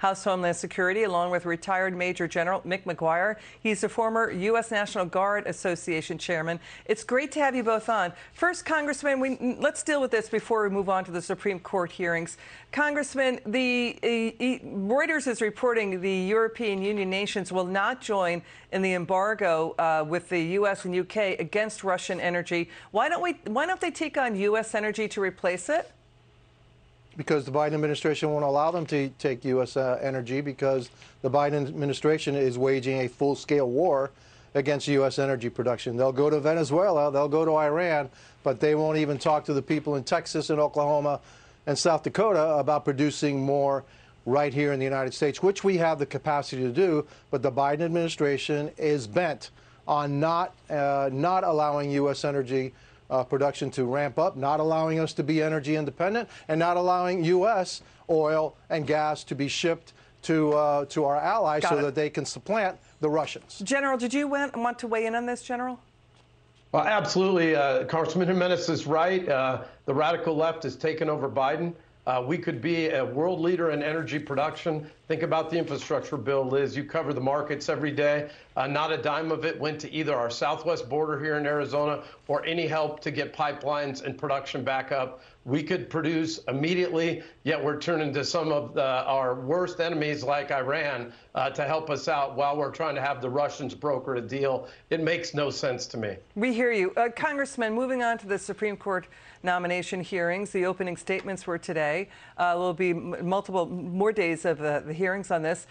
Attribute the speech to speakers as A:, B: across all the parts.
A: House Homeland Security, along with retired Major General Mick McGuire. He's a former U.S. National Guard Association chairman. It's great to have you both on. First, Congressman, let's deal with this before we move on to the Supreme Court hearings. Congressman, Reuters is reporting the European Union nations will not join in the embargo with the U.S. and U.K. against Russian energy. Why don't they take on U.S. energy to replace it?
B: Because the Biden administration won't allow them to take U.S. energy, because the Biden administration is waging a full-scale war against U.S. energy production. They'll go to Venezuela, they'll go to Iran, but they won't even talk to the people in Texas and Oklahoma and South Dakota about producing more right here in the United States, which we have the capacity to do. But the Biden administration is bent on not allowing U.S. energy production to ramp up, not allowing us to be energy independent, and not allowing U.S. oil and gas to be shipped to our allies so that they can supplant the Russians.
A: General, did you want to weigh in on this, General?
C: Well, absolutely. Congressman Gimenez is right. The radical left has taken over Biden. We could be a world leader in energy production. Think about the infrastructure bill, Liz. You cover the markets every day. Not a dime of it went to either our southwest border here in Arizona or any help to get pipelines and production back up. We could produce immediately, yet we're turning to some of our worst enemies like Iran to help us out while we're trying to have the Russians broker a deal. It makes no sense to me.
A: We hear you. Congressman, moving on to the Supreme Court nomination hearings. The opening statements were today. There will be more days of the hearings on this.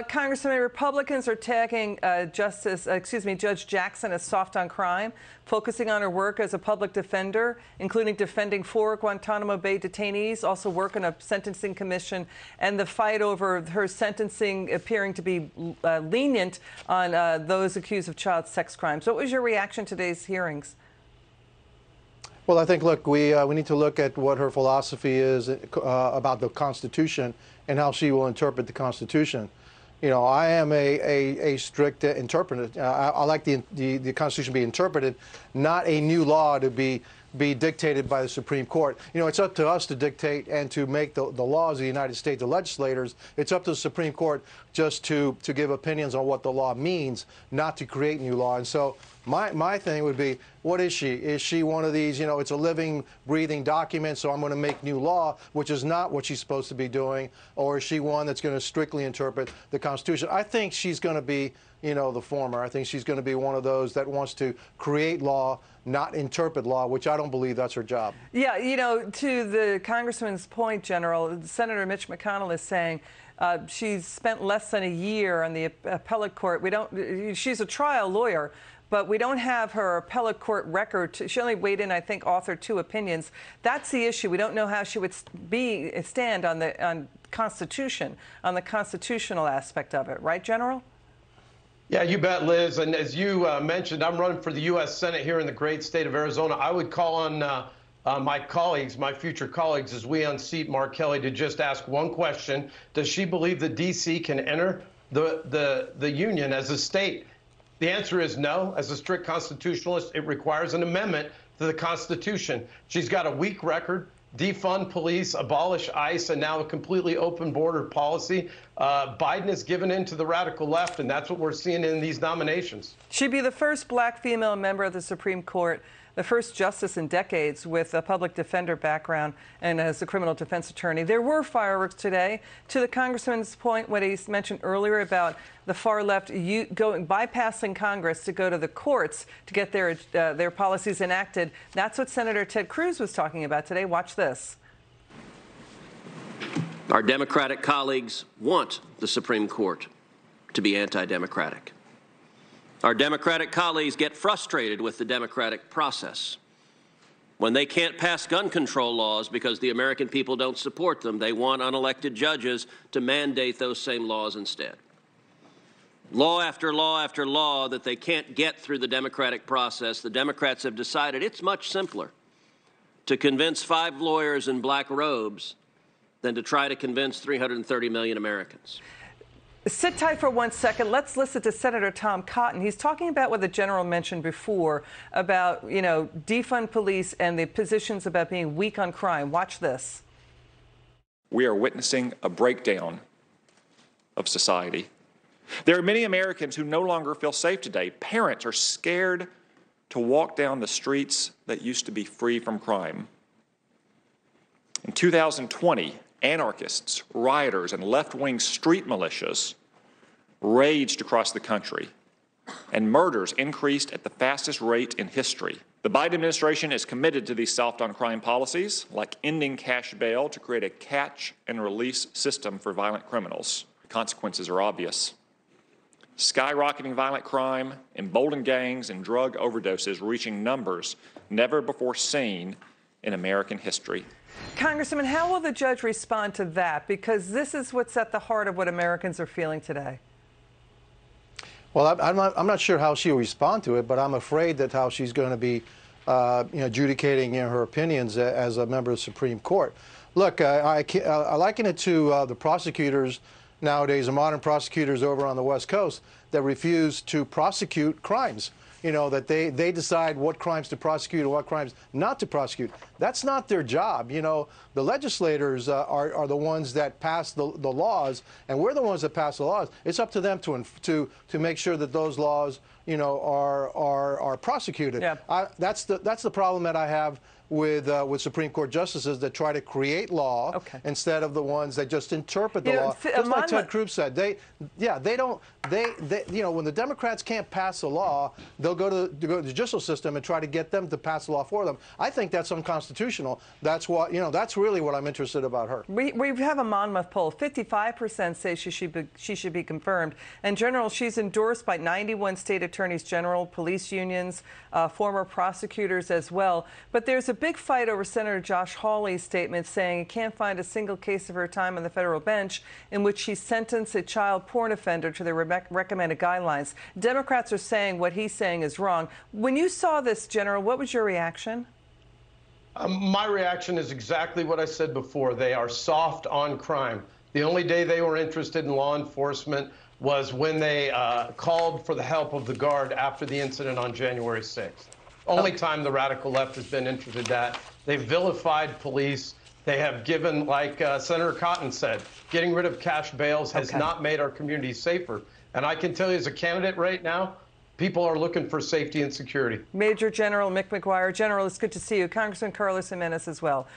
A: Congressman, Republicans are tagging Judge Jackson as soft on crime, focusing on her work as a public defender, including defending 4 Guantanamo Bay detainees, also work on a sentencing commission, and the fight over her sentencing appearing to be lenient on those accused of child sex crimes. What was your reaction to today's hearings?
B: Well, I think, look, we need to look at what her philosophy is about the Constitution and how she will interpret the Constitution. You know, I am a strict interpreter. I like the Constitution to be interpreted, not a new law to be dictated by the Supreme Court. You know, it's up to us to dictate and to make the laws of the United States, the legislators. It's up to the Supreme Court just to give opinions on what the law means, not to create new law. And so my thing would be, what is she? Is she one of these, you know, it's a living, breathing document, so I'm going to make new law, which is not what she's supposed to be doing? Or is she one that's going to strictly interpret the Constitution? I think she's going to be, you know, the former. I think she's going to be one of those that wants to create law, not interpret law, which I don't believe that's her job. Yeah,
A: you know, to the Congressman's point, General, Senator Mitch McConnell is saying she's spent less than a year on the appellate court. She's a trial lawyer, but we don't have her appellate court record. She only weighed in, I think, authored 2 opinions. That's the issue. We don't know how she would stand on the Constitution, on the constitutional aspect of it. Right, General?
C: Yeah, you bet, Liz. And as you mentioned, I'm running for the U.S. Senate here in the great state of Arizona. I would call on my colleagues, my future colleagues, as we unseat Mark Kelly, to just ask one question. Does she believe that D.C. can enter the union as a state? The answer is no. As a strict constitutionalist, it requires an amendment to the Constitution. She's got a weak record. Defund police, abolish ICE, and now a completely open border policy. Biden has given in to the radical left, and that's what we're seeing in these nominations.
A: She'd be the first black female member of the Supreme Court, the first justice in decades with a public defender background and as a criminal defense attorney. There were fireworks today. To the Congressman's point, what he mentioned earlier about the far left bypassing Congress to go to the courts to get their policies enacted. That's what Senator Ted Cruz was talking about today. Watch this.
D: Our Democratic colleagues want the Supreme Court to be anti-democratic. Our Democratic colleagues get frustrated with the democratic process. When they can't pass gun control laws because the American people don't support them, they want unelected judges to mandate those same laws instead. Law after law after law that they can't get through the democratic process, the Democrats have decided it's much simpler to convince 5 lawyers in black robes than to try to convince 330 million Americans.
A: Sit tight for 1 second. Let's listen to Senator Tom Cotton. He's talking about what the general mentioned before about, you know, defund police and the positions about being weak on crime. Watch this.
E: We are witnessing a breakdown of society. There are many Americans who no longer feel safe today. Parents are scared to walk down the streets that used to be free from crime. In 2020, anarchists, rioters, and left-wing street militias raged across the country, and murders increased at the fastest rate in history. The Biden administration is committed to these soft-on-crime policies, like ending cash bail to create a catch-and-release system for violent criminals. The consequences are obvious. Skyrocketing violent crime, emboldened gangs, and drug overdoses reaching numbers never before seen in American history.
A: Congressman, how will the judge respond to that? Because this is what's at the heart of what Americans are feeling today.
B: Well, I'm not sure how she'll respond to it, but I'm afraid that how she's going to be adjudicating her opinions as a member of the Supreme Court. Look, I liken it to the prosecutors nowadays, the modern prosecutors over on the West Coast that refuse to prosecute crimes. You know, that they decide what crimes to prosecute and what crimes not to prosecute. That's not their job. You know, the legislators are the ones that pass the laws, and we're the ones that pass the laws. It's up to them to make sure that those laws, you know, are prosecuted. Yeah. That's the problem that I have with Supreme Court justices that try to create law instead of the ones that just interpret the law. Just like Ted Cruz said, they you know, when the Democrats can't pass a law, they'll go to the judicial system and try to get them to pass the law for them. I think that's unconstitutional. That's what, you know, that's really what I'm interested about her.
A: We have a Monmouth poll. 55% say she should be confirmed. In general, she's endorsed by 91 state attorneys general, police unions, former prosecutors as well. But there's a big fight over Senator Josh Hawley's statement saying he can't find a single case of her time on the federal bench in which she sentenced a child porn offender to the recommended guidelines. Democrats are saying what he's saying is wrong. When you saw this, General, what was your reaction?
C: My reaction is exactly what I said before. They are soft on crime. The only day they were interested in law enforcement was when they called for the help of the Guard after the incident on January 6th. Only time the radical left has been interested in that. They've vilified police. They have given, like Senator Cotton said, getting rid of cash bails has not made our communities safer. And I can tell you as a candidate right now, people are looking for safety and security.
A: Major General Mick McGuire. General, it's good to see you. Congressman Carlos Gimenez as well.